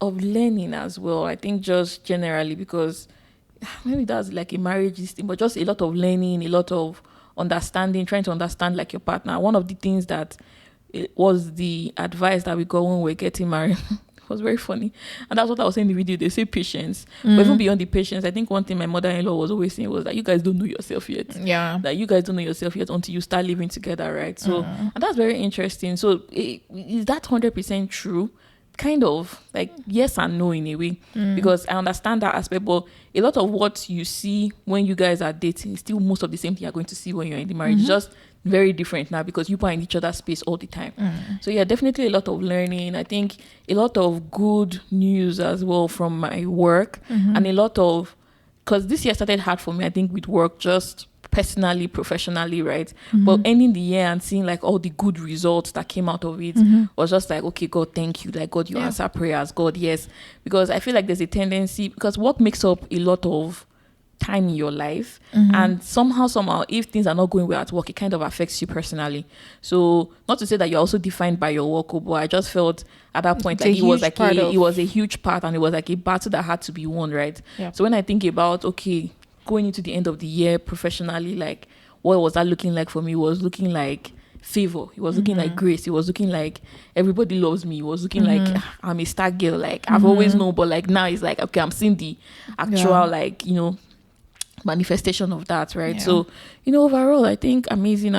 of learning as well. I think just generally, because maybe that's like a marriage thing, but just a lot of learning, a lot of understanding, trying to understand like your partner. One of the things that it was the advice that we got when we were getting married. It was very funny. And that's what I was saying in the video. They say patience. But even beyond the patience, I think one thing my mother-in-law was always saying was that you guys don't know yourself yet. Yeah. That you guys don't know yourself yet until you start living together, right? So, and that's very interesting. So, is that 100% true? Kind of like yes and no in a way, because I understand that aspect, but a lot of what you see when you guys are dating is still most of the same thing you're going to see when you're in the marriage. It's just very different now because you are in each other's space all the time. So yeah, definitely a lot of learning. I think a lot of good news as well from my work, and a lot of, because this year started hard for me, I think, with work, just personally, professionally, right? But ending the year and seeing like all the good results that came out of it was just like, okay, God, thank you. Like, God, you answer prayers. God, yes. Because I feel like there's a tendency, because work makes up a lot of time in your life, and somehow if things are not going well at work, it kind of affects you personally. So not to say that you're also defined by your work, but I just felt at that point like it was a huge part, and it was like a battle that had to be won, right? So when I think about, okay, going into the end of the year professionally, like what was that looking like for me? It was looking like favor. It was looking like grace. It was looking like everybody loves me. It was looking like I'm a star girl. Like I've always known, but like now it's like, okay, I'm seeing the actual manifestation of that, right? So overall I think amazing.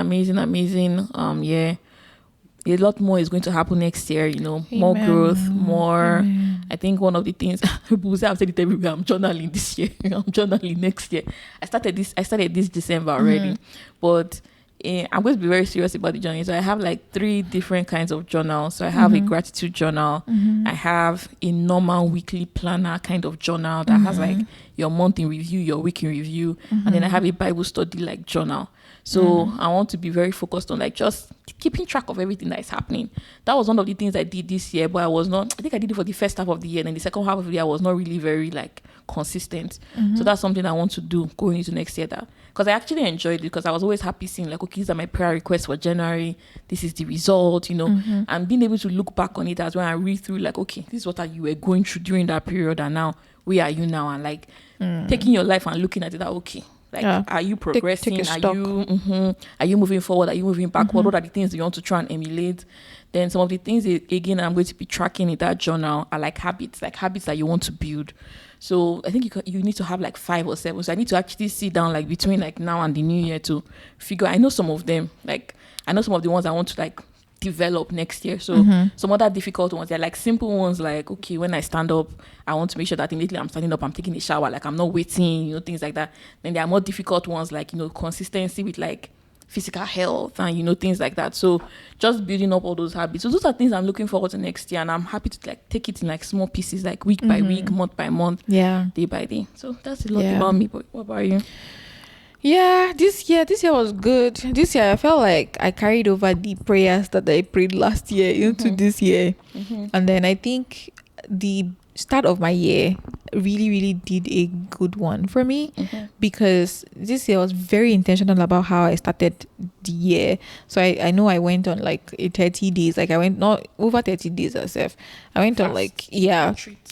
A lot more is going to happen next year, more growth, more I think one of the things people say, I've said it everywhere, I'm journaling this year, I'm journaling next year. I started this December already, but I'm going to be very serious about the journey. So I have like 3 different kinds of journals. So I have a gratitude journal. I have a normal weekly planner kind of journal that has like your month in review, your week in review, and then I have a Bible study like journal. So I want to be very focused on like just keeping track of everything that is happening. That was one of the things I did this year, but I think I did it for the first half of the year, and then the second half of the year I was not really very like consistent. So that's something I want to do going into next year, that because I actually enjoyed it, because I was always happy seeing like, okay, these are my prayer requests for January, this is the result, and being able to look back on it as when I read through like, okay, this is what you were going through during that period, and now where are you now, and like taking your life and looking at it, that okay, like are you progressing, are you moving forward, are you moving backward, what are the things you want to try and emulate. Then some of the things again I'm going to be tracking in that journal are like habits that you want to build. So I think you need to have like 5 or 7. So I need to actually sit down like between like now and the new year to figure. I know some of them, like I know some of the ones I want to like develop next year. So some other difficult ones, they're like simple ones, like okay, when I stand up, I want to make sure that immediately I'm standing up, I'm taking a shower, like I'm not waiting, things like that. Then there are more difficult ones, like consistency with like physical health and things like that. So just building up all those habits. So those are things I'm looking forward to next year, and I'm happy to like take it in like small pieces, like week by week, month by month, day by day. So that's a lot about me. But what about you? Yeah, this year was good. This year I felt like I carried over the prayers that I prayed last year into this year. And then I think the start of my year really, really did a good one for me, because this year was very intentional about how I started the year. So I know I went on like a 30 days, like I went not over 30 days herself. I went on like,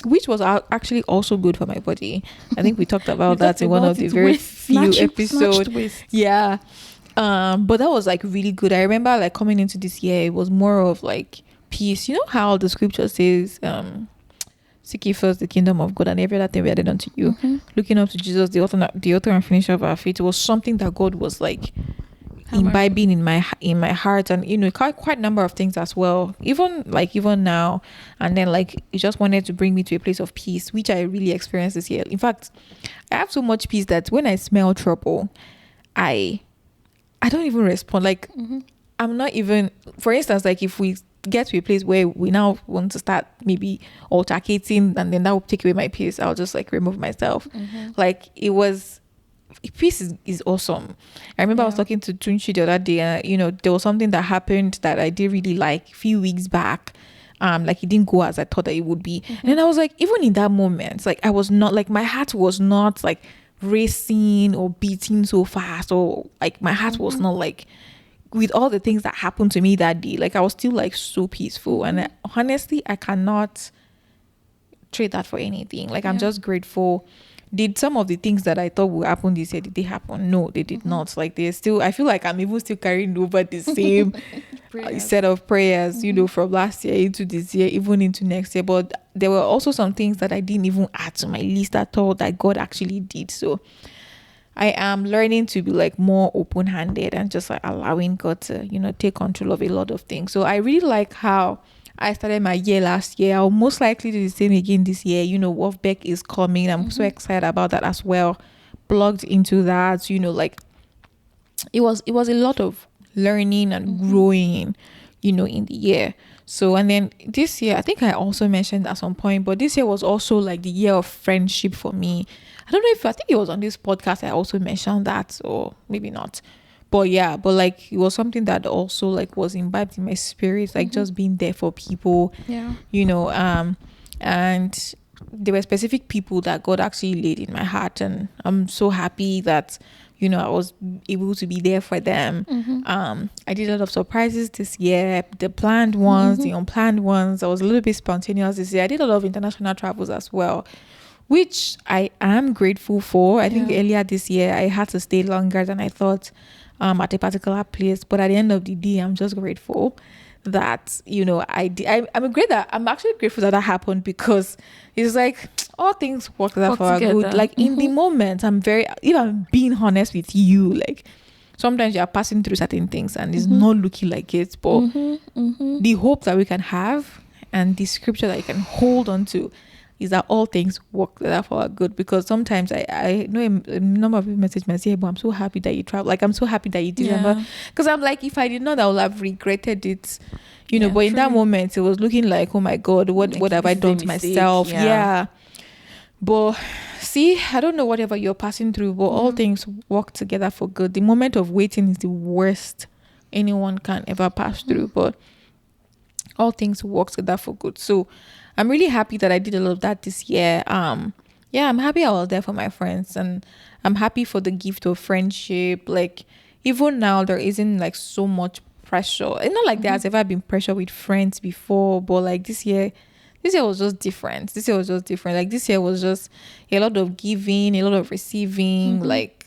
which was actually also good for my body. I think we talked about that in one of the very few episodes. But that was like really good. I remember like coming into this year, it was more of like peace. You know how the scripture says, seek ye first the kingdom of God, and every other thing we added unto you. Looking up to Jesus, the author and finisher of our faith. It was something that God was like imbibing in my heart, and quite a number of things as well, even now. And then like it just wanted to bring me to a place of peace, which I really experienced this year. In fact, I have so much peace that when I smell trouble, I don't even respond. Like I'm not even, for instance, like if we get to a place where we now want to start maybe altercating, and then that will take away my peace, I'll just like remove myself. Like it was, peace is awesome. I remember I was talking to Tunchi the other day, and there was something that happened that I did really like a few weeks back. Like it didn't go as I thought that it would be. And then I was like, even in that moment, like I was not like, my heart was not like racing or beating so fast, or like my heart was not like, with all the things that happened to me that day, like I was still like so peaceful. And honestly, I cannot trade that for anything. Like I'm just grateful. Did some of the things that I thought would happen this year, did they happen? No, they did not. Like they're still, I feel like I'm even still carrying over the same set of prayers, from last year into this year, even into next year. But there were also some things that I didn't even add to my list at all that God actually did. So I am learning to be like more open-handed and just like allowing God to, take control of a lot of things. So I really like how I started my year last year. I'll most likely do the same again this year. Wolfbeck is coming. I'm so excited about that as well. Plugged into that, like it was a lot of learning and growing, in the year. So, and then this year, I think I also mentioned at some point, but this year was also like the year of friendship for me. I think it was on this podcast I also mentioned that, or maybe not. But yeah, but like it was something that also like was imbibed in my spirit, like just being there for people. And there were specific people that God actually laid in my heart, and I'm so happy that I was able to be there for them. I did a lot of surprises this year, the planned ones, the unplanned ones. I was a little bit spontaneous this year. I did a lot of international travels as well, which I am grateful for. I think earlier this year I had to stay longer than I thought at a particular place, but at the end of the day, I'm just grateful that I'm actually grateful that happened, because it's like all things work out for our good. Like in the moment, if I'm being honest with you, like sometimes you're passing through certain things and it's not looking like it, but the hope that we can have, and the scripture that you can hold on to is that all things work together for our good. Because sometimes I know a number of people message me and say, but I'm so happy that you travel. Like, I'm so happy that you did. Because I'm like, if I did not, I would have regretted it. You know, but in that moment, it was looking like, oh my God, what have I done to myself? Yeah. But see, I don't know whatever you're passing through, but all things work together for good. The moment of waiting is the worst anyone can ever pass through, but all things work together for good. So I'm really happy that I did a lot of that this year. Yeah, I'm happy I was there for my friends, and I'm happy for the gift of friendship. Like, even now, there isn't like so much pressure. It's not like there has ever been pressure with friends before, but like this year was just different. Like, this year was just a lot of giving, a lot of receiving. Like,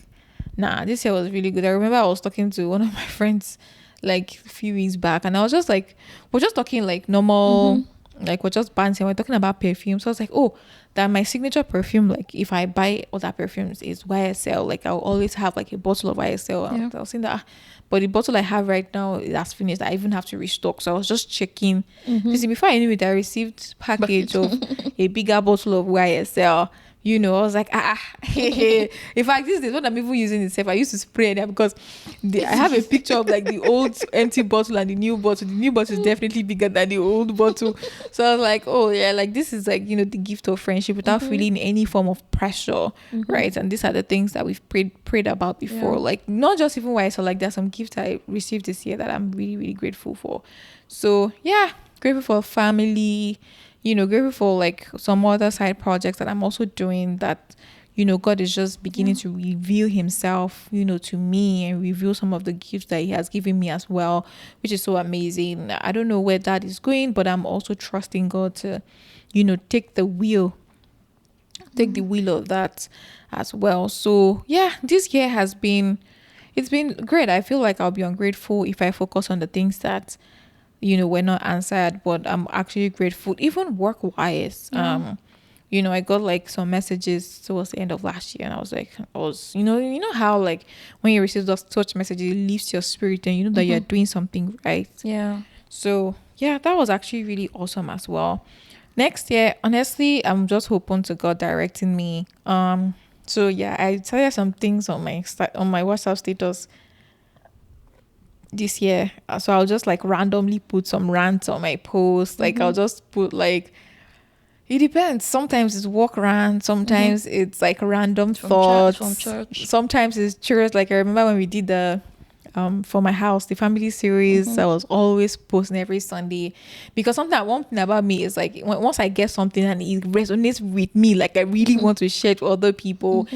this year was really good. I remember I was talking to one of my friends like a few weeks back, and I was just like, we're just talking like normal, like we're just bouncing. We're talking about perfume. So I was like, oh, that my signature perfume, like if I buy other perfumes, is YSL. Like, I'll always have like a bottle of YSL. And I was saying that, but the bottle I have right now that's finished. I even have to restock. So I was just checking. You see, before I knew it, I received package of a bigger bottle of YSL. You know, I was like, hey. In fact, this is what I'm even using itself. I used to spray it because I have a picture of like the old empty bottle and the new bottle. The new bottle is definitely bigger than the old bottle. So I was like, oh yeah, like this is like, you know, the gift of friendship without feeling any form of pressure, right? And these are the things that we've prayed about before. Like, not just even why. So like, there's some gifts I received this year that I'm really, really grateful for. So yeah, grateful for family. You know, grateful for like some other side projects that I'm also doing that, you know, God is just beginning to reveal himself, you know, to me, and reveal some of the gifts that he has given me as well, which is so amazing. I don't know where that is going, but I'm also trusting God to, you know, take the wheel of that as well. So yeah, this year it's been great. I feel like I'll be ungrateful if I focus on the things that, you know, were not answered, but I'm actually grateful, even work wise. You know, I got like some messages towards the end of last year, and I was you know how like when you receive those such messages, it lifts your spirit, and you know that you're doing something right. So yeah, that was actually really awesome as well. Next year, honestly, I'm just hoping to God directing me. So yeah, I tell you some things on my WhatsApp status this year. So I'll just like randomly put some rants on my post. Like, I'll just put like, it depends. Sometimes it's work rant, sometimes it's like random thoughts from church. Sometimes it's church. Like, I remember when we did the for my house, the family series, I was always posting every Sunday, because one thing about me is like, once I get something and it resonates with me, like I really want to share it with other people,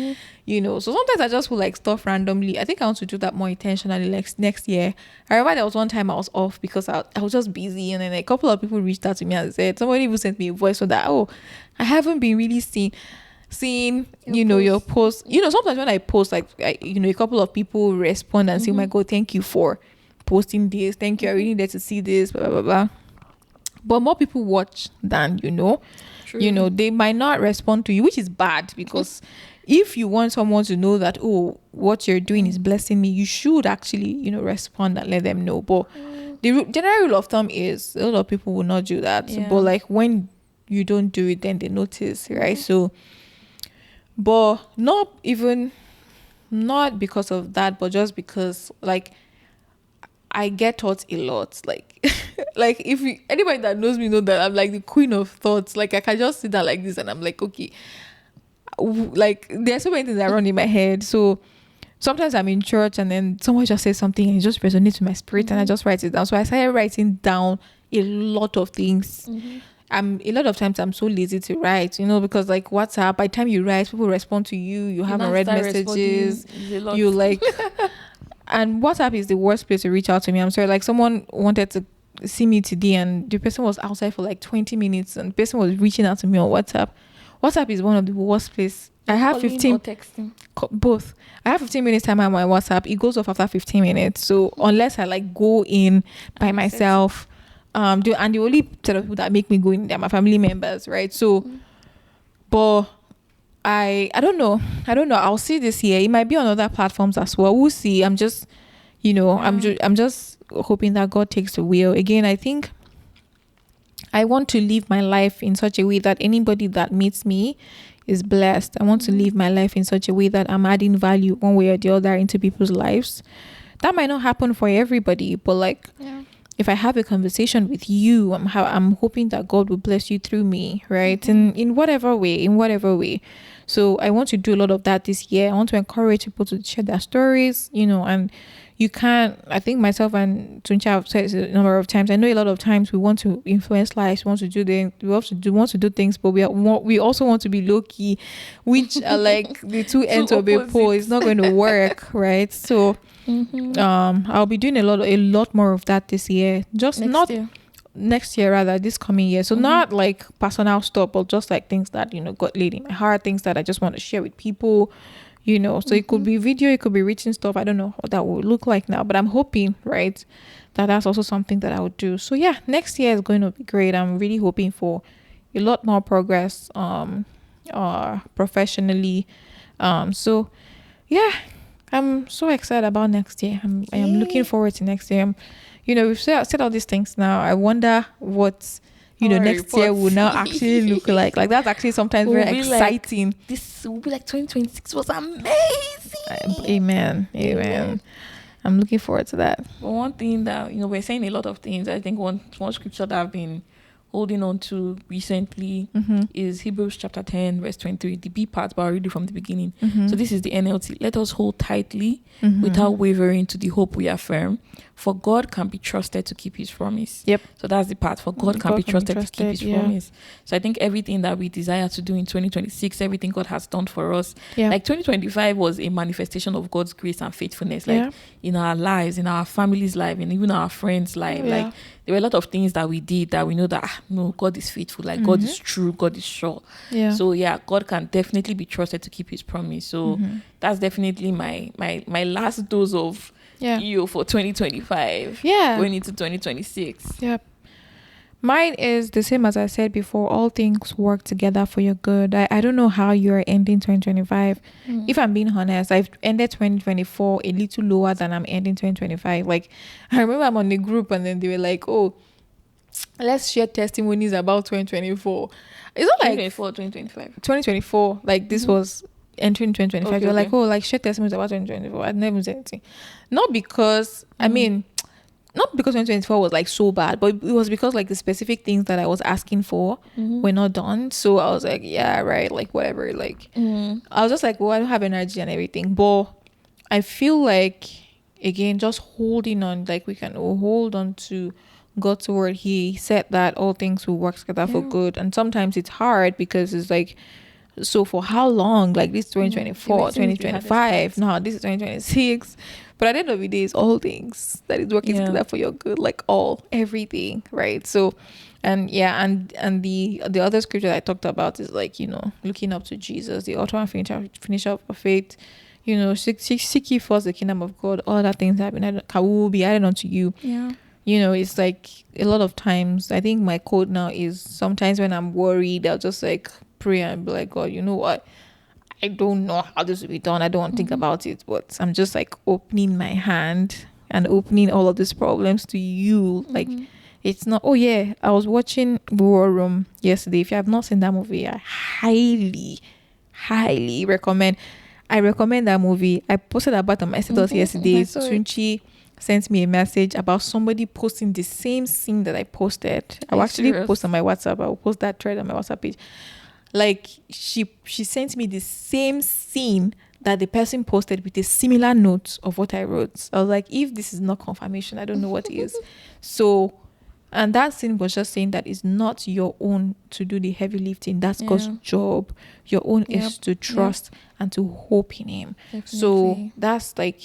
you know. So sometimes I just put like stuff randomly. I think I want to do that more intentionally next year. I remember there was one time I was off because I was just busy, and then a couple of people reached out to me and said, somebody even sent me a voice so that, oh, I haven't been really seeing your post. You know, sometimes when I post, like a couple of people respond and say, oh my God, thank you for posting this, thank you, I really need to see this, blah blah blah. But more people watch than True. You know, they might not respond to you, which is bad, because if you want someone to know that, oh, what you're doing is blessing me, you should actually, respond and let them know. But the general rule of thumb is a lot of people will not do that. But like, when you don't do it, then they notice, right? So, but not because of that, but just because, like, I get thoughts a lot. Like, like, anybody that knows me know that I'm like the queen of thoughts. Like, I can just sit down like this and I'm like, okay, like, there's so many things that run in my head. So sometimes I'm in church and then someone just says something and it just resonates with my spirit, and I just write it down. So I started writing down a lot of things. A lot of times I'm so lazy to write, because like WhatsApp, by the time you write, people respond to you. You haven't read messages. You like, and WhatsApp is the worst place to reach out to me. I'm sorry. Like, someone wanted to see me today, and the person was outside for like 20 minutes, and the person was reaching out to me on WhatsApp. WhatsApp is one of the worst places. I have 15 or texting. Both. I have 15 minutes time on my WhatsApp. It goes off after 15 minutes. So unless I like go in by myself, the only set of people that make me go in, they're my family members, right? So, but I don't know. I'll see this year. It might be on other platforms as well. We'll see. I'm just, I'm just hoping that God takes the wheel. Again, I think I want to live my life in such a way that anybody that meets me is blessed. I want to live my life in such a way that I'm adding value one way or the other into people's lives. That might not happen for everybody, but like, if I have a conversation with you, I'm hoping that God will bless you through me, right? In whatever way. So I want to do a lot of that this year. I want to encourage people to share their stories, and you can't, I think myself and Tuncha have said it a number of times. I know a lot of times we want to influence lives, we want to do things, want to do things, but we also want to be low key, which are like the two ends of a pole. It's not going to work, right? So I'll be doing a lot more of that this year. Just next year rather, this coming year. So not like personal stuff, but just like things that got laid in my heart, things that I just want to share with people. So it could be video, it could be written stuff. I don't know what that will look like now, but I'm hoping, right, that that's also something that I would do. So yeah, next year is going to be great. I'm really hoping for a lot more progress professionally. So yeah, I'm so excited about next year. I am looking forward to next year. We've said all these things now. I wonder what next year will now actually look like. Like that's actually sometimes very exciting. This will be like 2026 was amazing. Amen. I'm looking forward to that. But one thing that we're saying a lot of things. I think one scripture that I've been holding on to recently is Hebrews chapter 10 verse 23, the B part, but I'll read it from the beginning. So this is the NLT. Let us hold tightly without wavering to the hope we affirm, for God can be trusted to keep his promise. So that's the part, for God can be trusted to keep his promise. So I think everything that we desire to do in 2026, everything God has done for us, like 2025 was a manifestation of God's grace and faithfulness, like in our lives, in our family's life, and even our friends' life. Like there were a lot of things that we did that we know that no, God is faithful, like God is true, God is sure. So God can definitely be trusted to keep his promise. So that's definitely my last dose of for 2025 going into 2026. Mine is the same as I said before. All things work together for your good. I don't know how you're ending 2025. If I'm being honest, I've ended 2024 a little lower than I'm ending 2025. Like, I remember I'm on the group and then they were like, oh, let's share testimonies about 2024. It's not like 2024. Like this was entering 2025. You're like, oh, like share testimonies about 2024. I'd never said anything. Not because not because 2024 was like so bad, but it was because like the specific things that I was asking for were not done. So I was like, yeah, right, like whatever. Like I was just like, well, I don't have energy and everything. But I feel like, again, just holding on, like we can hold on to God's word. He said that all things will work together for good. And sometimes it's hard because it's like, so for how long? Like this 2024, 2025, no, this is 2026. But at the end of the day, it's all things that is working together for your good, like everything, right? So, and the other scripture I talked about is like, looking up to Jesus, the author and finisher of faith. Seek ye first the kingdom of God. All other things will be added unto you. It's like a lot of times, I think my code now is sometimes when I'm worried, I'll just like pray and be like, God, you know what? I don't know how this will be done. I don't want to think about it, but I'm just like opening my hand and opening all of these problems to you. Like, it's not, I was watching War Room yesterday. If you have not seen that movie, I highly recommend. I recommend that movie. I posted about on my status yesterday. Tunchi sent me a message about somebody posting the same scene that I posted. I'll actually post on my WhatsApp. I'll post that thread on my WhatsApp page. Like she sent me the same scene that the person posted with a similar note of what I wrote. I was like, if this is not confirmation, I don't know what is. So, and that scene was just saying that it's not your own to do the heavy lifting. That's God's job. Your own is to trust and to hope in him. Definitely. So that's like,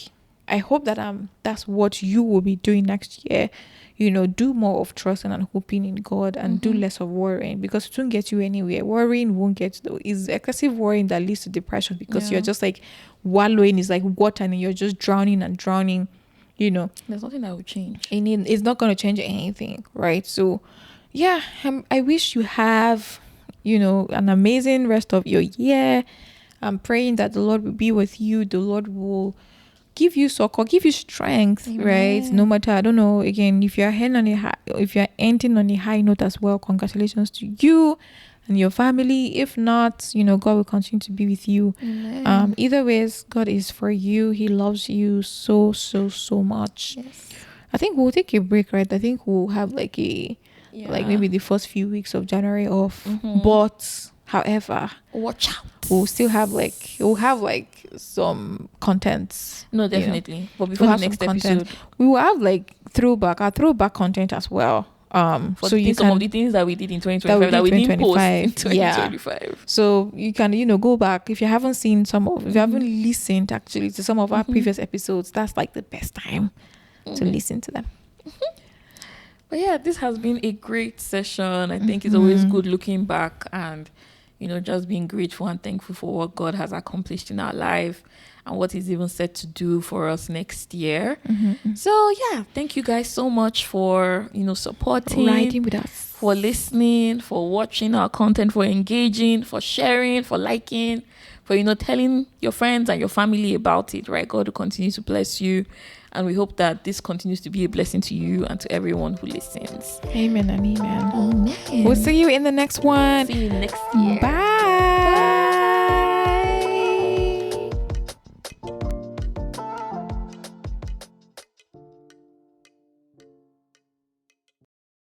I hope that that's what you will be doing next year. Do more of trusting and hoping in God and do less of worrying, because it won't get you anywhere. Worrying won't get you. It's excessive worrying that leads to depression, because you're just like wallowing. It's like water and you're just drowning and drowning. There's nothing that will change. It's not going to change anything, right? So I wish you have an amazing rest of your year. I'm praying that the Lord will be with you. The Lord will give you succor, give you strength. Amen. Right? No matter, I don't know, again, if you're ending on a high note as well, congratulations to you and your family. If not, God will continue to be with you. Either ways, God is for you. He loves you so much. Yes. I think we'll take a break, right? I think we'll have like maybe the first few weeks of January off. But however, watch out. We'll have some content. No, definitely. But before the next episode, we will have like our throwback content as well. Some of the things that we did in 2025 that we didn't post in 2025. Yeah. So you can, go back if you haven't seen if you haven't listened actually to some of our previous episodes. That's like the best time to listen to them. But yeah, this has been a great session. I think it's always good looking back and just being grateful and thankful for what God has accomplished in our life and what He's even set to do for us next year. So yeah, thank you guys so much for supporting, riding with us, for listening, for watching our content, for engaging, for sharing, for liking, for telling your friends and your family about it. Right? God will continue to bless you, and we hope that this continues to be a blessing to you and to everyone who listens. Amen and amen. We'll see you in the next one. See you next year. Bye.